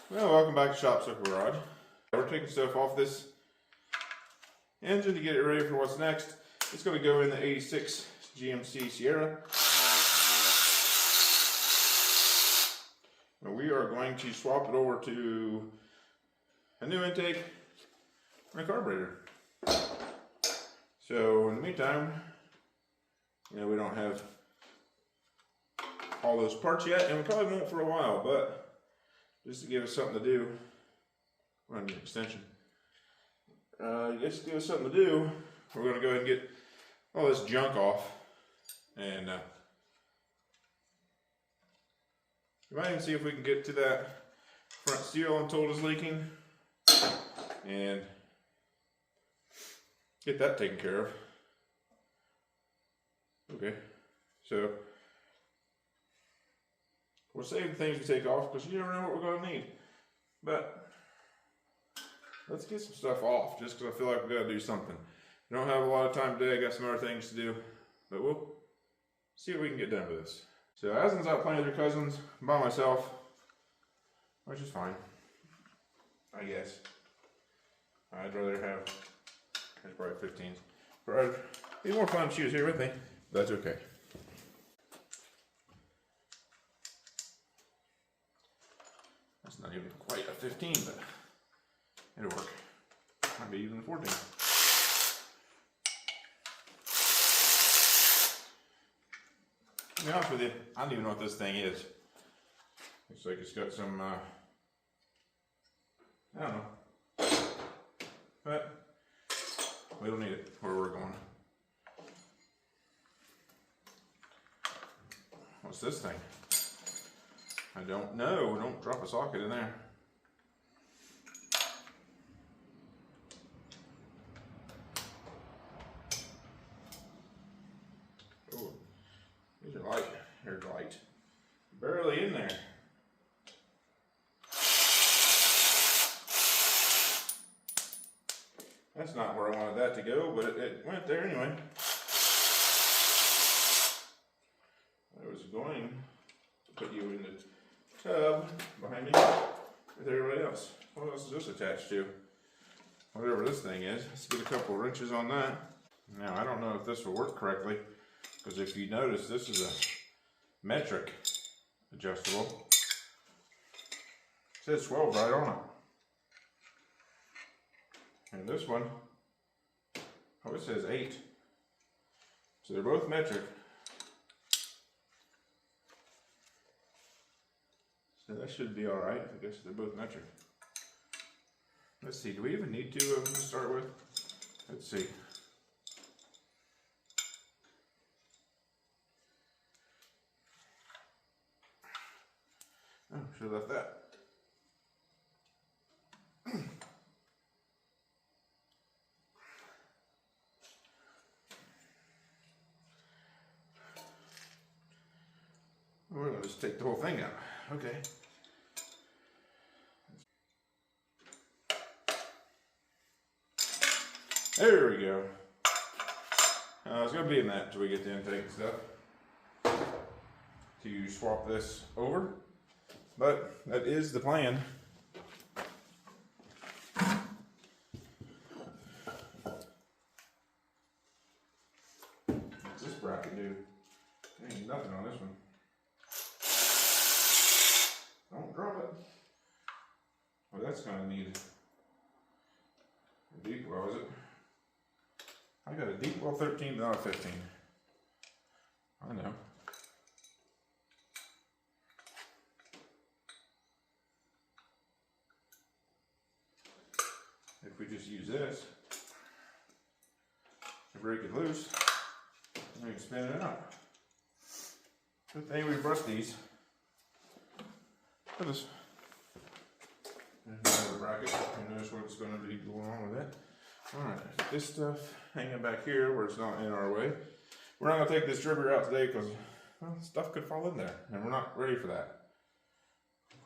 Well, welcome back to Shop Circle Garage. We're taking stuff off this engine to get it ready for what's next. It's going to go in the 86 GMC Sierra. And we are going to swap it over to a new intake and a carburetor. So in the meantime, we don't have all those parts yet, and we probably won't for a while, but just to give us something to do, we're going to need an extension. Just to give us something to do, we're going to go ahead and get all this junk off. And we might even see if we can get to that front seal I'm told is leaking and get that taken care of. Okay, so we'll save the things we take off because you never know what we're going to need. But let's get some stuff off just because I feel like we got to do something. We don't have a lot of time today. I got some other things to do, but we'll see what we can get done with this. So Azlynn's out playing with her cousins by myself, which is fine, I guess. I'd rather have, there's probably 15s, but it'd be more fun if she was here with me. That's okay. That's not even quite a 15, but it'll work. Might be even 14. To be honest with you, I don't even know what this thing is. Looks like it's got some, I don't know. But we don't need it where we're going. What's this thing? I don't know. Don't drop a socket in there. Oh, these are light. They're light. Barely in there. That's not where I wanted that to go, but it went there anyway. I was going to put you in the tub behind me with everybody else. What else is this attached to? Whatever this thing is. Let's get a couple wrenches on that. Now, I don't know if this will work correctly, because if you notice, this is a metric adjustable. It says 12 right on it. And this one, oh, it says 8. So they're both metric. So that should be all right. I guess they're both metric. Let's see, do we even need two of them to start with? Let's see. Oh, should have left that. We're going to just take the whole thing out. Okay. There we go. It's going to be in that until we get the intake and stuff to swap this over. But that is the plan. What's this bracket do? There ain't nothing on this one. Don't drop it. Well, that's going to need a deep well, is it? I got a deep well 13, not a 15. I know. If we just use this to break it loose, we can spin it out. Good thing we brushed these. Look at this. There's another bracket. You notice what's going to be going on with it. Alright, this stuff hanging back here where it's not in our way. We're not going to take this dribber out today because, well, stuff could fall in there and we're not ready for that.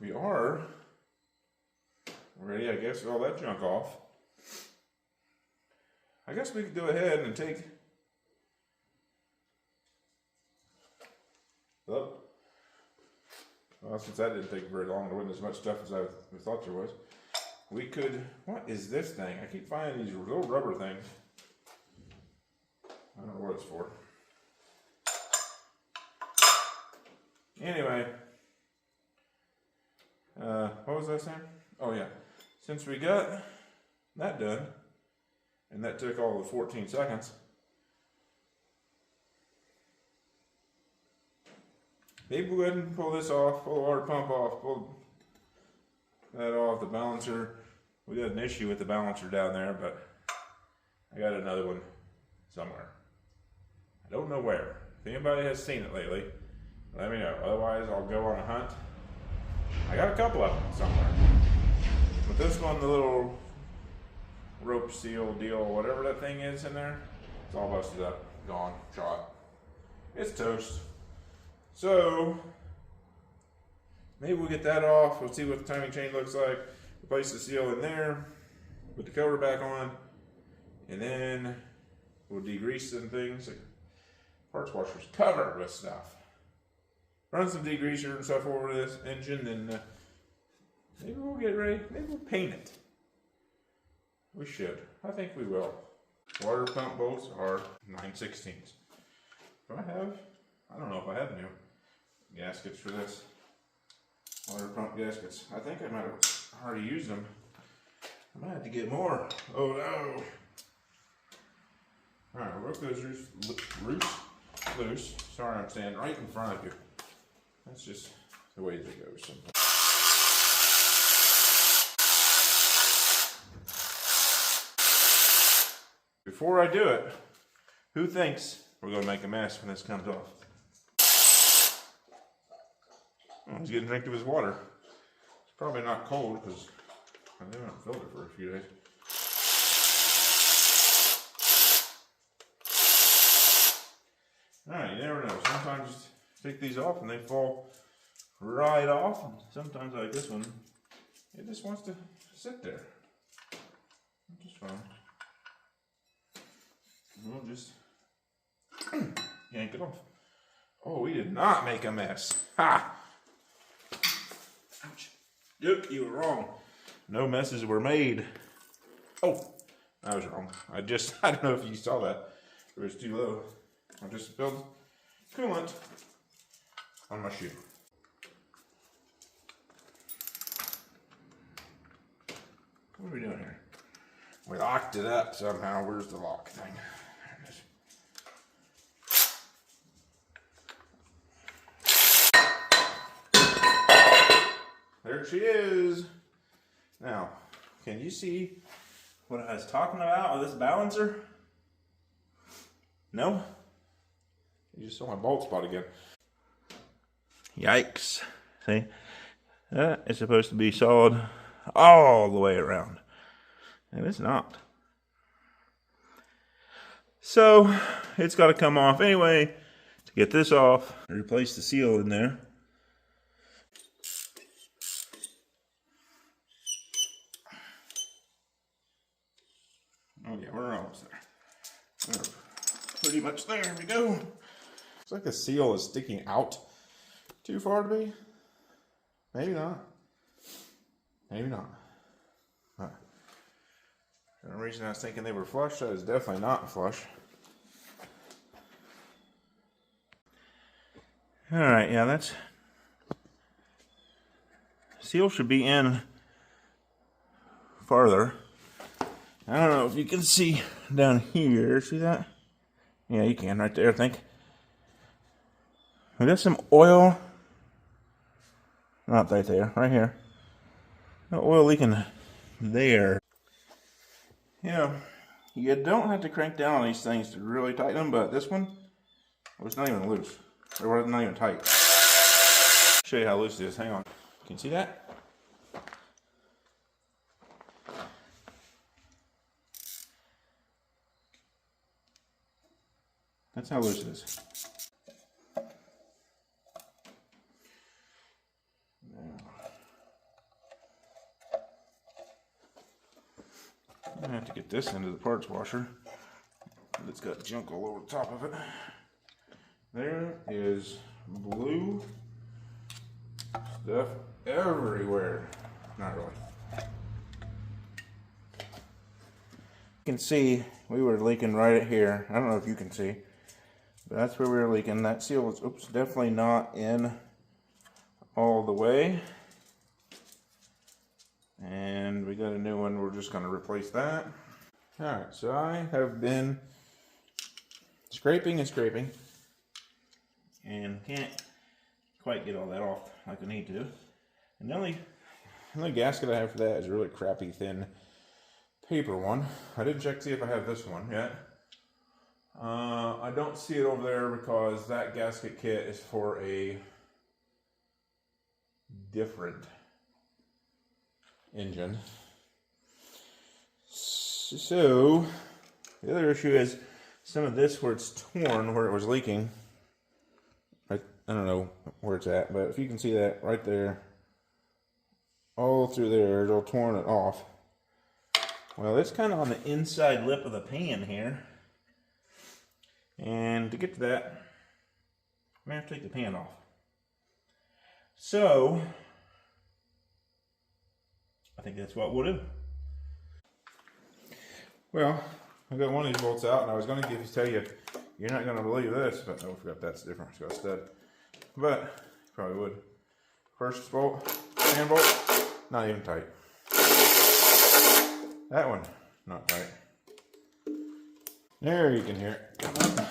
We are ready, I guess, all that junk off. I guess we could go ahead and take, oh, Well, since that didn't take very long, there wasn't as much stuff as I thought there was. We could, what is this thing? I keep finding these little rubber things. I don't know what it's for. Anyway, what was I saying? Oh yeah, since we got that done, and that took all of 14 seconds, maybe we'll go ahead and pull this off, pull the water pump off, pull that off, the balancer. We got an issue with the balancer down there, but I got another one somewhere. I don't know where. If anybody has seen it lately, let me know. Otherwise, I'll go on a hunt. I got a couple of them somewhere. But this one, the little rope seal deal, whatever that thing is in there, it's all busted up, gone, shot. It's toast. So, maybe we'll get that off. We'll see what the timing chain looks like. Replace the seal in there. Put the cover back on. And then we'll degrease some things. The parts washer's covered with stuff. Run some degreaser and stuff over this engine, and maybe we'll get ready. Maybe we'll paint it. We should. I think we will. Water pump bolts are 9/16. Do I don't know if I have new gaskets for this. Water pump gaskets. I think I might have already used them. I might have to get more. Oh no. Alright, we'll work those loose. Sorry, I'm standing right in front of you. That's just the way it goes sometimes. Before I do it, who thinks we're going to make a mess when this comes off? Oh, he's getting a drink of his water. It's probably not cold because I haven't filled it for a few days. Alright, you never know. Sometimes you take these off and they fall right off. And sometimes like this one, it just wants to sit there. Which is fine. We'll just yank it off. Oh, we did not make a mess. Ha! Ouch. Yep, you were wrong. No messes were made. Oh, I was wrong. I don't know if you saw that. It was too low. I just spilled coolant on my shoe. What are we doing here? We locked it up somehow. Where's the lock thing? There she is. Now, can you see what I was talking about with this balancer? No? You just saw my bald spot again. Yikes. See? That is supposed to be solid all the way around. And it's not. So, it's got to come off anyway. To get this off, replace the seal in there. Oh yeah, we're almost there. We're pretty much there. Here we go. Looks like the seal is sticking out too far to be. Maybe not. Maybe not. For some reason I was thinking they were flush. That is definitely not flush. Alright, yeah, that's... seal should be in farther. I don't know if you can see down here. See that? Yeah, you can right there, I think. We got some oil. Not right there, right here. No oil leaking there. You know, you don't have to crank down on these things to really tighten them, but this one was not even loose. It was not even tight. Show you how loose it is. Hang on. Can you see that? That's how loose it is. I'm gonna have to get this into the parts washer. It's got junk all over the top of it. There is blue Stuff everywhere. Not really. You can see we were leaking right at here. I don't know if you can see, but that's where we were leaking. That seal was, oops, definitely not in all the way. And we got a new one. We're just going to replace that. All right, so I have been scraping and scraping and can't quite get all that off like I need to. And the only gasket I have for that is a really crappy thin paper one. I didn't check to see if I have this one yet. I don't see it over there because that gasket kit is for a different engine. So the other issue is some of this where it's torn, where it was leaking. I don't know where it's at, but if you can see that right there, all through there, it's all torn it off. Well, it's kind of on the inside lip of the pan here. And to get to that, I'm going to have to take the pan off. So, I think that's what we'll do. Well, I got one of these bolts out, and I was going to tell you, you're not going to believe this, but oh, I forgot that's different. It's got a stud. But, you probably would. First bolt, pan bolt, not even tight. That one, not tight. There, you can hear it. Come on.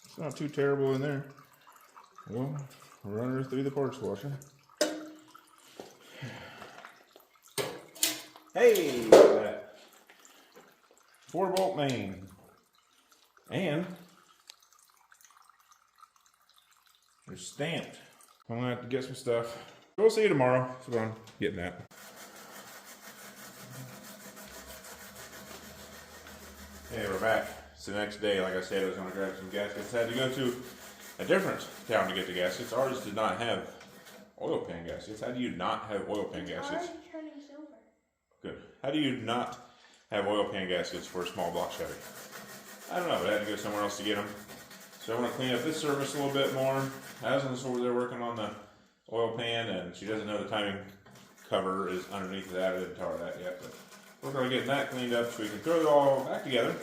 It's not too terrible in there. Well, run her through the parts washer. Hey, look at that. 4-bolt main. And they're stamped. I'm gonna have to get some stuff. We'll see you tomorrow. That's what I'm getting at. Hey, we're back. It's the next day. Like I said, I was gonna grab some gaskets. I had to go to a different town to get the gaskets. Ours did not have oil pan gaskets. How do you not have oil pan gaskets? Ours is turning silver. Good. How do you not have oil pan gaskets for a small block Chevy? I don't know, but I had to go somewhere else to get them. So I want to clean up this surface a little bit more. Azlynn's over there working on the oil pan, and she doesn't know the timing cover is underneath that. I didn't tell her that yet, but we're going to get that cleaned up so we can throw it all back together.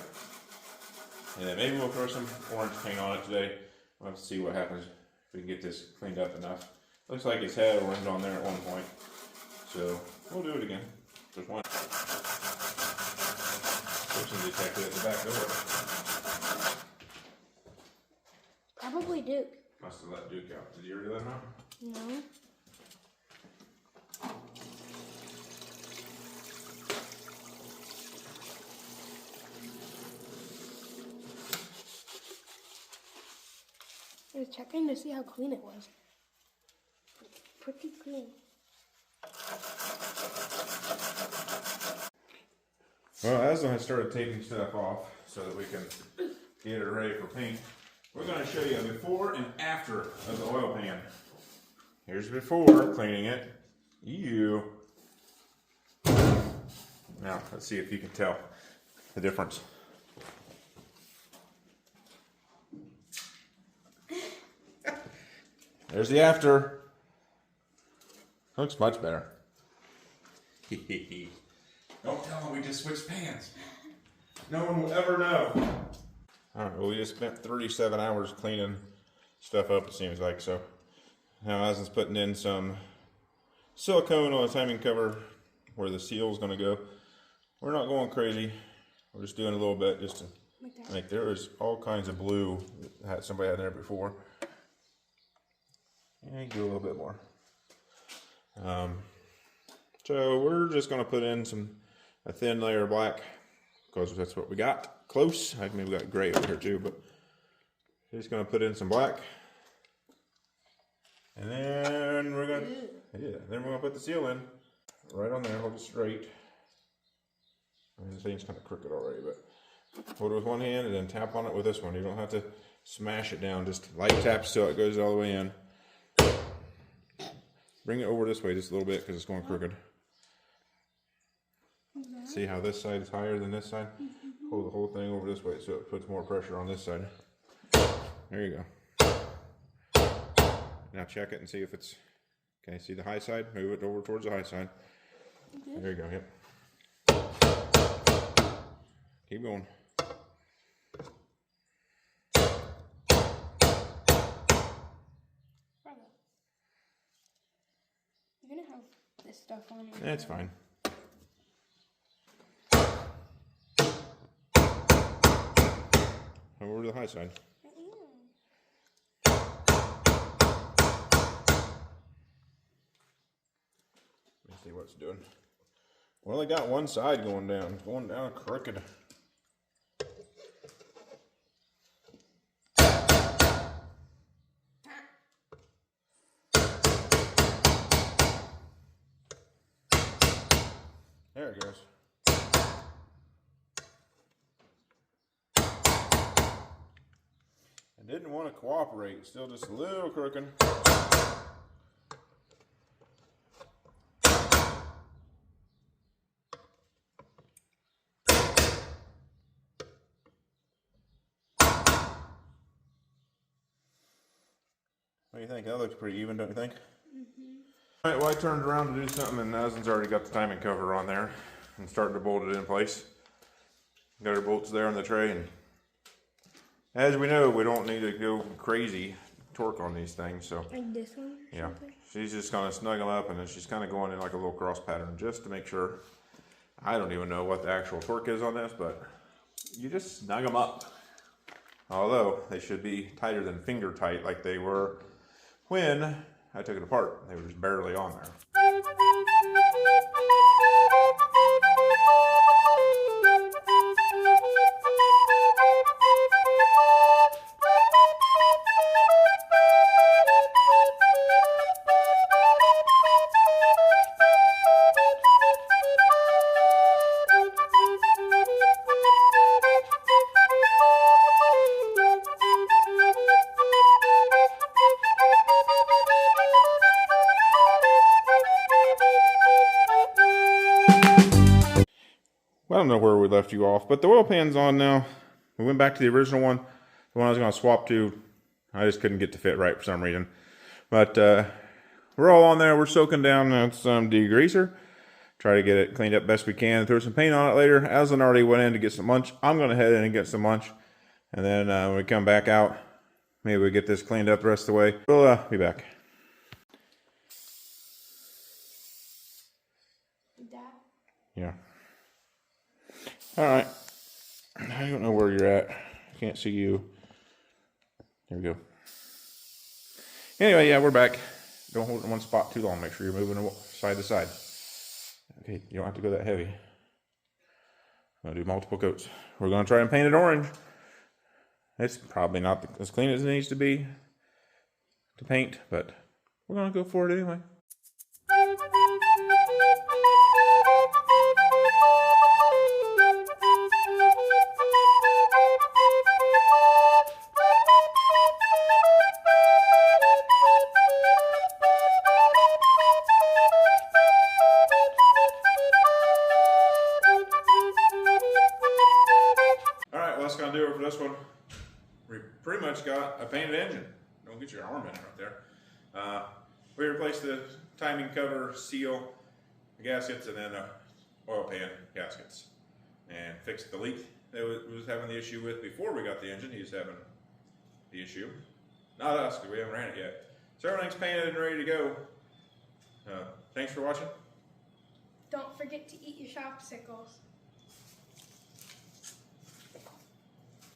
And then maybe we'll throw some orange paint on it today. We'll have to see what happens if we can get this cleaned up enough. Looks like it's had orange on there at one point. So we'll do it again. There's one person detected at the back door. Probably Duke. Must have let Duke out. Did you already let him out? No. I was checking to see how clean it was. It's pretty clean. Well, Azlynn has started taking stuff off so that we can get it ready for paint. We're going to show you a before and after of the oil pan. Here's before cleaning it. Ew. Now, let's see if you can tell the difference. There's the after. Looks much better. Don't tell them we just switched pans. No one will ever know. Alright, well, we just spent 37 hours cleaning stuff up, it seems like. So now Azlynn's putting in some silicone on the timing cover where the seal is going to go. We're not going crazy. We're just doing a little bit just to make. There is all kinds of blue that somebody had there before. And do a little bit more. So we're just going to put in a thin layer of black because that's what we got. Close. I maybe got gray over here too, but just going to put in some black. And then we're going to, then we're going to put the seal in right on there, hold it straight. I mean, this thing's kind of crooked already, but hold it with one hand and then tap on it with this one. You don't have to smash it down, just light tap so it goes all the way in. bring it over this way just a little bit because it's going crooked. See how this side is higher than this side? Pull the whole thing over this way so it puts more pressure on this side. There you go. Now check it and see if it's, okay, see the high side? Move it over towards the high side. There you go, yep. Keep going. You're gonna have this stuff on you. That's fine. Over to the high side. Let's see what it's doing. Well, I got one side going down crooked. There it goes. I didn't want to cooperate, still just a little crooked. What do you think? That looks pretty even, don't you think? All right, well, I turned around to do something, and Azlynn's already got the timing cover on there and starting to bolt it in place. Got her bolts there on the tray, and as we know, we don't need to go crazy torque on these things, so. Like this one? Yeah, she's just gonna snug them up, and then she's kind of going in like a little cross pattern just to make sure. I don't even know what the actual torque is on this, but you just snug them up. Although, they should be tighter than finger tight like they were when I took it apart. They were just barely on there. Well, I don't know where we left you off, but the oil pan's on now. We went back to the original one, the one I was going to swap to. I just couldn't get to fit right for some reason. But we're all on there. We're soaking down some degreaser. Try to get it cleaned up best we can. Throw some paint on it later. Azlynn already went in to get some lunch. I'm going to head in and get some lunch. And then when we come back out, maybe we get this cleaned up the rest of the way. We'll be back. Yeah. All right. I don't know where you're at. I can't see you. There we go. Anyway, yeah, we're back. Don't hold it in one spot too long. Make sure you're moving side to side. Okay, you don't have to go that heavy. I'm going to do multiple coats. We're going to try and paint it orange. It's probably not as clean as it needs to be to paint, but we're going to go for it anyway. That's gonna do it for this one. We pretty much got a painted engine. Don't get your arm in right there. We replaced the timing cover, seal, the gaskets, and then the oil pan gaskets, and fixed the leak that was having the issue with before we got the engine. He's having the issue, not us, because we haven't ran it yet. So everything's painted and ready to go. Thanks for watching. Don't forget to eat your shopsicles.